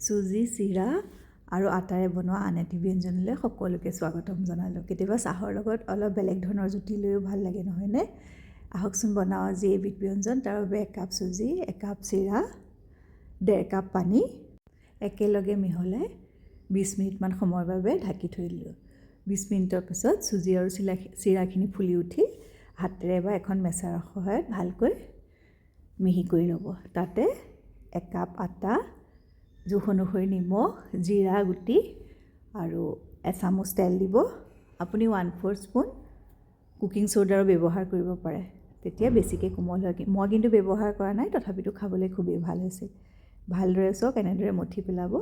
চুজি চিৰা আৰু আটাৰে বনোৱা আন এটি ব্যঞ্জনলৈ সকলোকে স্বাগতম জনালোঁ। কেতিয়াবা চাহৰ লগত অলপ বেলেগ ধৰণৰ জুতি লৈও ভাল লাগে নহয়নে? আহকচোন বনাওঁ আজি এবিধ ব্যঞ্জন। তাৰ বাবে 1 কাপ চুজি, 1 কাপ চিৰা, 1.5 কাপ পানী একেলগে মিহলাই 20 মিনিটমান সময়ৰ বাবে ঢাকি থৈ দিলোঁ। 20 মিনিটৰ পিছত চুজি আৰু চিৰাখিনি ফুলি উঠি হাতেৰে বা এখন মেচাৰৰ সহায়ত ভালকৈ মিহি কৰি ল'ব। তাতে 1 কাপ আটা, জোখ অনুসৰি নিমখ, জিৰা গুটি আৰু এচামুচ তেল দিব। আপুনি 1/4 স্পুন কুকিং চ'ডাৰো ব্যৱহাৰ কৰিব পাৰে, তেতিয়া বেছিকৈ কোমল হয়। মই কিন্তু ব্যৱহাৰ কৰা নাই, তথাপিতো খাবলৈ খুবেই ভাল হৈছে। ভালদৰে চাওক, এনেদৰে মঠি পেলাব।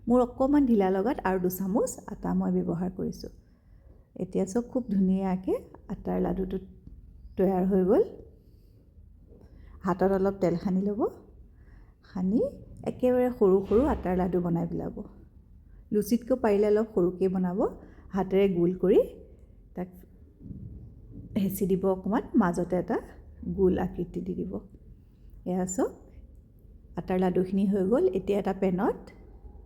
মোৰ অকণমান ঢিলা লগাত আৰু 2 চামুচ আটা মই ব্যৱহাৰ কৰিছোঁ। এতিয়া চাওক, খুব ধুনীয়াকৈ আটাৰ লাডুটো তৈয়াৰ হৈ গ'ল। হাতত অলপ তেল সানি ল'ব, সানি একেবাৰে সৰু সৰু আটাৰ লাডু বনাই পেলাব। লুচিতকৈ পাৰিলে অলপ সৰুকৈ বনাব। হাতেৰে গোল কৰি তাক হেঁচি দিব অকণমান, মাজতে এটা গোল আকৃতি দি দিব। এয়া চাওক, আটাৰ লাডুখিনি হৈ গ'ল। এতিয়া এটা পেনত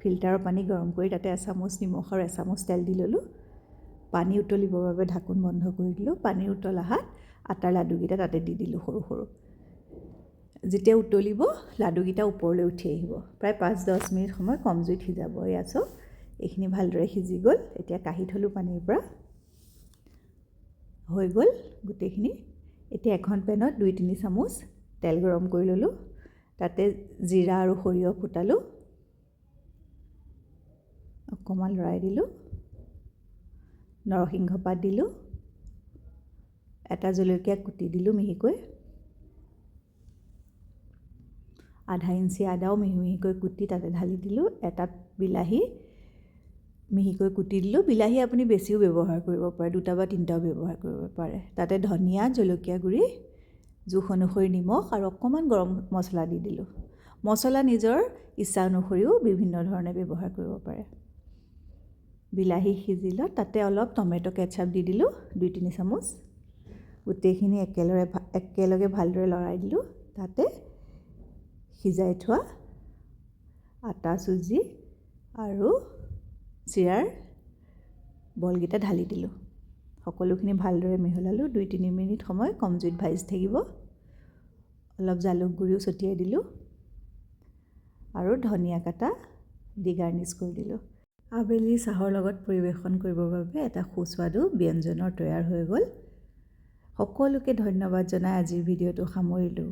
ফিল্টাৰৰ পানী গৰম কৰি তাতে এচামুচ নিমখ আৰু এচামুচ তেল দি ল'লোঁ। পানী উতলিবৰ বাবে ঢাকোন বন্ধ কৰি দিলোঁ। পানী উতল অহাত আটাৰ লাডুকেইটা তাতে দি দিলোঁ সৰু সৰু। যেতিয়া উতলিব, লাডুকেইটা ওপৰলৈ উঠি আহিব। প্ৰায় 5-10 মিনিট সময় কম জুইত সিজাব। এয়া চাওক, এইখিনি ভালদৰে সিজি গ'ল। এতিয়া কাঢ়ি থ'লোঁ পানীৰ পৰা। হৈ গ'ল গোটেইখিনি। এতিয়া এখন পেনত 2-3 চামুচ তেল গৰম কৰি ল'লোঁ। তাতে জিৰা আৰু সৰিয়হ ফুটালোঁ, অকণমান লৰাই দিলোঁ, নৰসিংহ পাত দিলোঁ, এটা জলকীয়া কুটি দিলোঁ মিহিকৈ, আধা ইঞ্চি আদাও মিহি মিহিকৈ কুটি তাতে ঢালি দিলোঁ। এটা বিলাহী মিহিকৈ কুটি দিলোঁ। বিলাহী আপুনি বেছিও ব্যৱহাৰ কৰিব পাৰে, 2টা বা 3টাও ব্যৱহাৰ কৰিব পাৰে। তাতে ধনিয়া, জলকীয়া গুড়ি, জোখ অনুসৰি নিমখ আৰু অকণমান গৰম মছলা দি দিলোঁ। মছলা নিজৰ ইচ্ছা অনুসৰিও বিভিন্ন ধৰণে ব্যৱহাৰ কৰিব পাৰে। বিলাহী সিজিলত তাতে অলপ টমেটো কেটচাপ দি দিলোঁ, 2-3 চামুচ। গোটেইখিনি একেলগে ভালদৰে লৰাই দিলোঁ। তাতে সিজাই থোৱা আটা, চুজি আৰু চিৰাৰ বলকেইটা ঢালি দিলোঁ। সকলোখিনি ভালদৰে মিহলালোঁ। 2-3 মিনিট সময় কম জুইত ভাজি থাকিব। অলপ জালুক গুড়িও ছটিয়াই দিলোঁ আৰু ধনিয়া কাটা দি গাৰ্নিছ কৰি দিলোঁ। আবেলি চাহৰ লগত পৰিৱেশন কৰিবৰ বাবে এটা সুস্বাদু ব্যঞ্জনৰ তৈয়াৰ হৈ গ'ল। সকলোকে ধন্যবাদ জনাই আজিৰ ভিডিঅ'টো সামৰিলোঁ।